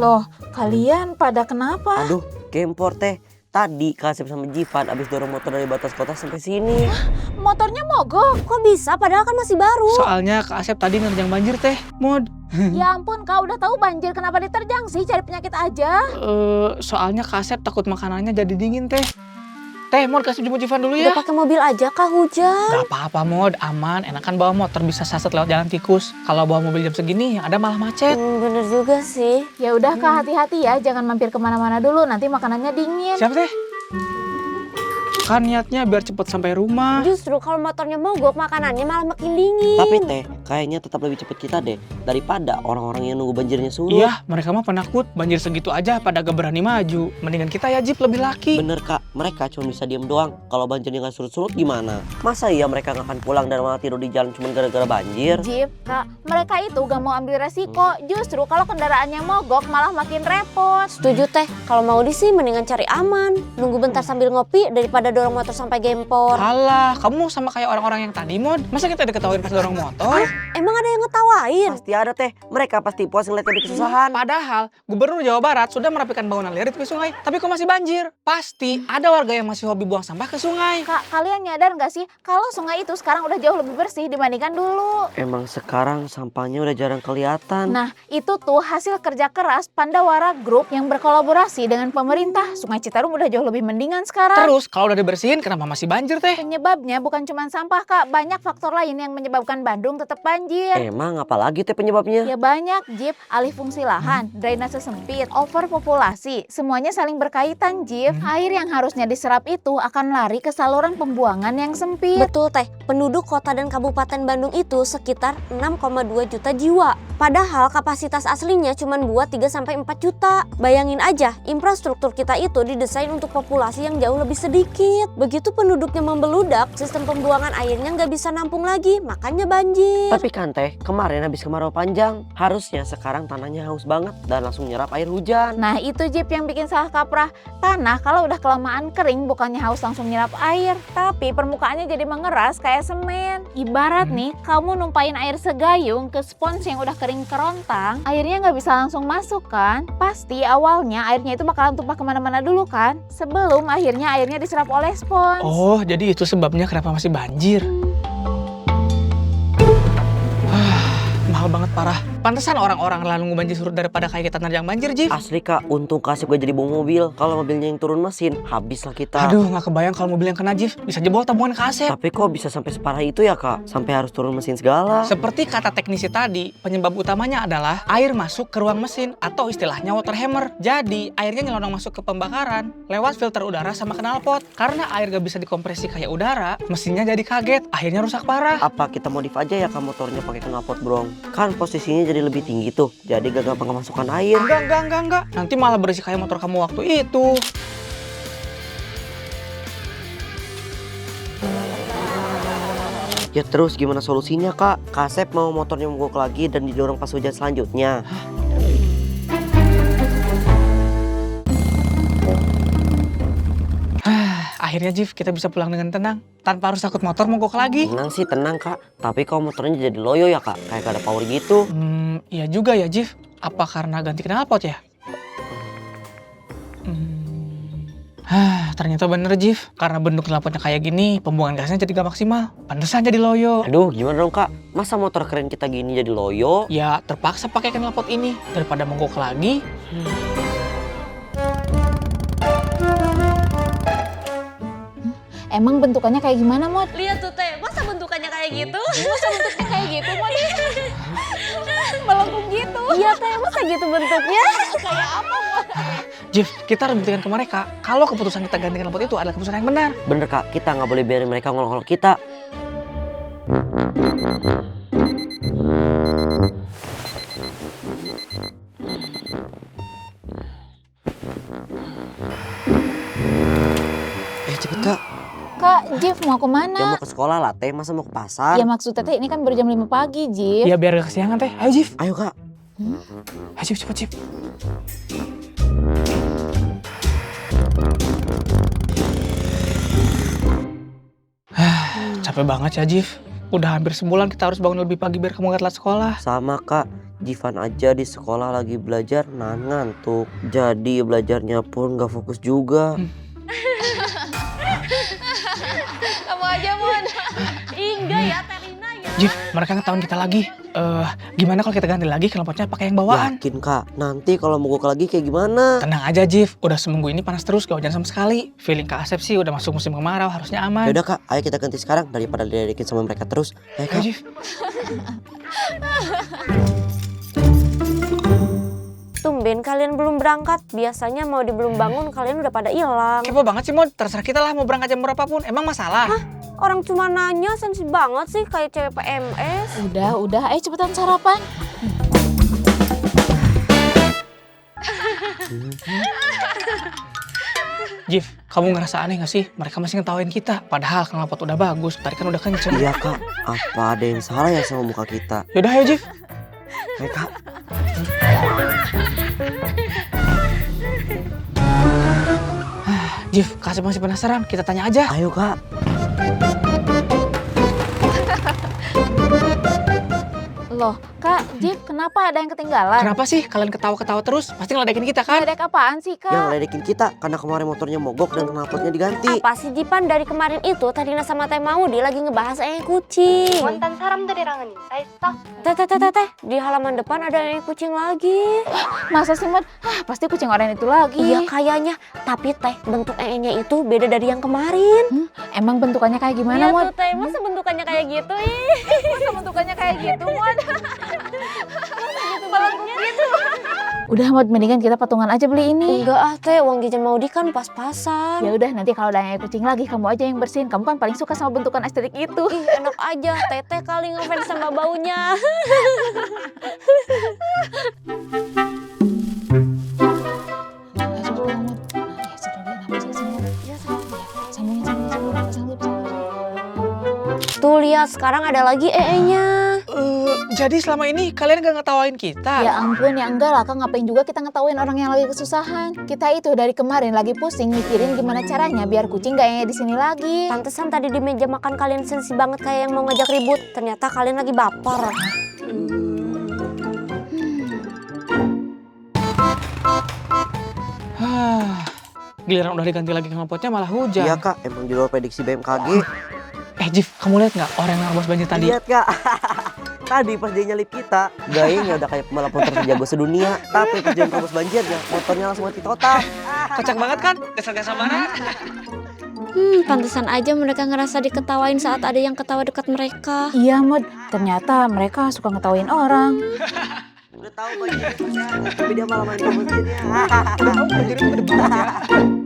Loh, kalian pada kenapa? Aduh, gempor teh. Tadi Kasep sama Jivan abis dorong motor dari batas kota sampai sini. Motornya mogok. Kok bisa padahal kan masih baru? Soalnya Kak Asep tadi nerjang banjir teh, Mod. Ya ampun, kau udah tahu banjir kenapa diterjang sih? Cari penyakit aja. Soalnya Kak Asep takut makanannya jadi dingin teh. Teh, Mod kasih jemput Jivan dulu Udah ya. pakai mobil aja kah hujan? Gak apa-apa Mod, aman. Enakan bawa motor bisa saset lewat jalan tikus. Kalau bawa mobil jam segini yang ada malah macet. Bener juga sih. Ya udah Kak, hati-hati ya. Jangan mampir kemana-mana dulu, nanti makanannya dingin. Siapa teh? Kan niatnya biar cepet sampai rumah. Justru kalau motornya mogok makanannya malah makin dingin. Tapi teh, kayaknya tetap lebih cepet kita deh daripada orang-orang yang nunggu banjirnya surut. Iya, mereka mah penakut. Banjir segitu aja pada gak berani maju. Mendingan kita ya Jip, lebih laki. Bener Kak, mereka cuma bisa diem doang. Kalau banjirnya nggak surut-surut gimana? Masa iya mereka nggak akan pulang dan malah tidur di jalan cuma gara-gara banjir? Jip, Kak, mereka itu gak mau ambil resiko. Justru kalau kendaraannya mogok malah makin repot. Setuju teh, kalau mau sih mendingan cari aman. Nunggu bentar sambil ngopi daripada dorong motor sampai gempor. Alah, kamu sama kayak orang-orang yang tadi Mod. Masa kita diketawain pas dorong motor? Emang ada yang ngetawain? Pasti ada teh, mereka pasti puas ngeliat lebih kesusahan. Padahal Gubernur Jawa Barat sudah merapikan bangunan liar di tepi sungai, tapi kok masih banjir? Pasti ada warga yang masih hobi buang sampah ke sungai. Kak, kalian nyadar gak sih kalau sungai itu sekarang udah jauh lebih bersih dibandingkan dulu? Emang sekarang sampahnya udah jarang kelihatan. Nah, itu tuh hasil kerja keras Pandawara Group yang berkolaborasi dengan pemerintah. Sungai Citarum udah jauh lebih mendingan sekarang. Terus kalau udah dibersihin, kenapa masih banjir teh? Penyebabnya bukan cuma sampah, Kak. Banyak faktor lain yang menyebabkan Bandung tetap banjir. Emang apalagi teh penyebabnya? Ya banyak, Jip. Alih fungsi lahan, drainase sempit, overpopulasi. Semuanya saling berkaitan, Jip. Air yang harusnya diserap itu akan lari ke saluran pembuangan yang sempit. Betul teh, penduduk kota dan kabupaten Bandung itu sekitar 6,2 juta jiwa. Padahal kapasitas aslinya cuma buat 3-4 juta. Bayangin aja, infrastruktur kita itu didesain untuk populasi yang jauh lebih sedikit. Begitu penduduknya membeludak, sistem pembuangan airnya nggak bisa nampung lagi, makanya banjir. Tapi kan teh, kemarin habis kemarau panjang. Harusnya sekarang tanahnya haus banget dan langsung nyerap air hujan. Nah itu Jip yang bikin salah kaprah. Tanah kalau udah kelamaan kering bukannya haus langsung nyerap air, tapi permukaannya jadi mengeras kayak semen. Ibarat nih kamu numpain air segayung ke spons yang udah kering kerontang, airnya nggak bisa langsung masuk kan? Pasti awalnya airnya itu bakalan tumpah kemana-mana dulu kan, sebelum akhirnya airnya diserap oleh spons. Oh, jadi itu sebabnya kenapa masih banjir. Mahal banget parah. Pantesan orang-orang lalu nunggu banjir surut daripada kayak kita nerjang banjir, Jif. Asli Kak, untung Kasep gak jadi bawa mobil. Kalau mobilnya yang turun mesin, habislah kita. Aduh, nggak kebayang kalau mobil yang kena, Jif. Bisa jebol tabungan Kasep. Tapi kok bisa sampai separah itu ya Kak? Sampai harus turun mesin segala. Seperti kata teknisi tadi, penyebab utamanya adalah air masuk ke ruang mesin atau istilahnya water hammer. Jadi, airnya nyelonong masuk ke pembakaran lewat filter udara sama knalpot. Karena air gak bisa dikompresi kayak udara, mesinnya jadi kaget, akhirnya rusak parah. Apa kita modif aja ya Kak motornya pakai knalpot brong? Kan posisinya jadi lebih tinggi tuh, jadi gak gampang kemasukan air. Enggak. Nanti malah berisi kayak motor kamu waktu itu. Ya terus gimana solusinya Kak? Kasep mau motornya mogok lagi dan didorong pas hujan selanjutnya. Akhirnya Jif, kita bisa pulang dengan tenang tanpa harus takut motor mogok lagi. Tenang sih tenang Kak, tapi kalau motornya jadi loyo ya Kak, kayak gak ada power gitu. Iya juga ya Jif. Apa karena ganti knalpot ya? Ternyata bener Jif. Karena bentuk knalpotnya kayak gini, pembuangan gasnya jadi gak maksimal. Pantesan jadi loyo. Aduh gimana dong Kak? Masa motor keren kita gini jadi loyo? Ya terpaksa pakai knalpot ini daripada mogok lagi. Emang bentukannya kayak gimana, Mod? Lihat tuh teh, masa bentukannya kayak gitu? Masa bentuknya kayak gitu, Mod? Melengkung gitu. Iya teh, masa gitu bentuknya? Kayak apa, Mod? Jif, kita harus buktikan ke mereka kalau keputusan kita ganti knalpot itu adalah keputusan yang benar. Bener Kak, kita nggak boleh biarin mereka ngolok-ngolok kita. Cepet Kak. Kak, Jif mau Ya kemana? mau ke sekolah lah Teh, masa mau ke pasar? Ya maksud Teteh ini kan baru jam 5 pagi, Jif. Ya biar gak kesiangan teh. Ayo Jif. Ayo Kak. Ayo Jif, cepet Jif. Capek banget ya Jif. Udah hampir sebulan kita harus bangun lebih pagi biar kamu gak telat sekolah. Sama Kak, Jivan aja di sekolah lagi belajar nahan ngantuk. Jadi belajarnya pun gak fokus juga. Kamu aja, Mon. Enggak ya, Terina ya. Jif, mereka ngetahuin kita lagi. Gimana kalau kita ganti lagi knalpotnya pakai yang bawaan? Yakin kak, nanti kalau mogok lagi kayak gimana? Tenang aja Jif, udah seminggu ini panas terus gak hujan sama sekali. Feeling Kak Asep sih udah masuk musim kemarau, harusnya aman. Yaudah kak, ayo kita ganti sekarang daripada diledekin sama mereka terus. Ayo Ayo kak. Jif. Tumben kalian belum berangkat. Biasanya mau belum bangun kalian udah pada hilang. Kepo banget sih Mon, terserah kita lah mau berangkat jam berapapun. Emang masalah? Orang cuma nanya sensi banget sih kayak cewek PMS. Udah, ayo cepetan sarapan. Jif, kamu ngerasa aneh gak sih? Mereka masih ngetawain kita. Padahal knalpot udah bagus, tadi kan udah kenceng. Iya kak, apa ada yang salah ya sama muka kita? Yaudah ayo Jif. Ayo kak. Jif, Kak Asep masih penasaran, kita tanya aja. Ayo kak. Loh, Kak, Jif, kenapa ada yang ketinggalan? Kenapa sih kalian ketawa-ketawa terus? Pasti ngeledekin kita kan? Ngeledek apaan sih, Yang Kak? ngeledekin kita karena kemarin motornya mogok dan knalpotnya diganti. Apa sih Jipan dari kemarin itu Tarina sama Teh Maudi lagi ngebahas kucing. 원단 사람들이랑은 인사했어? Teh, di halaman depan ada kucing lagi. Masa sih, Mon? Pasti kucing orang itu lagi. Iya kayaknya, tapi Teh bentuk nya itu beda dari yang kemarin. Emang bentukannya kayak gimana, Mon? Teh, masa bentukannya kayak gitu Masa bentukannya kayak gitu, Mon? Udah, Mod, mendingan kita patungan aja beli ini. Enggak ah Teh, uang jajan Maudi kan pas-pasan. Ya udah, nanti kalau ada yang kucing lagi, kamu aja yang bersihin. Kamu kan paling suka sama bentukan estetik itu. Ih enak aja, Teteh kali ngefans sama baunya. Tuh lihat sekarang ada lagi nya. Jadi selama ini kalian gak ngetawain kita? Ya ampun, ya enggak lah, Kak. Ngapain juga kita ngetawain orang yang lagi kesusahan. Kita itu dari kemarin lagi pusing mikirin gimana caranya biar kucing gak di sini lagi. Pantesan tadi di meja makan kalian sensi banget kayak yang mau ngajak ribut. Ternyata kalian lagi baper. Giliran udah diganti lagi knalpotnya malah hujan. Iya kak, emang di luar prediksi BMKG. Jif, kamu lihat nggak orang yang nerobos banjir tadi? Lihat kak. Tadi pas dia nyelip kita, gayanya udah kayak pembalap motor terjago sedunia. Tapi pas dia nerobos banjirnya, motornya langsung mati total. Kocak banget kan? Dasar-dasar sabaran. Pantesan aja mereka ngerasa diketawain saat ada yang ketawa dekat mereka. Iya, Mod. Ternyata mereka suka ngetawain orang. Udah tahu banjirnya, tapi dia malah main banjirnya. Udah tahu banjirnya pada banget ya.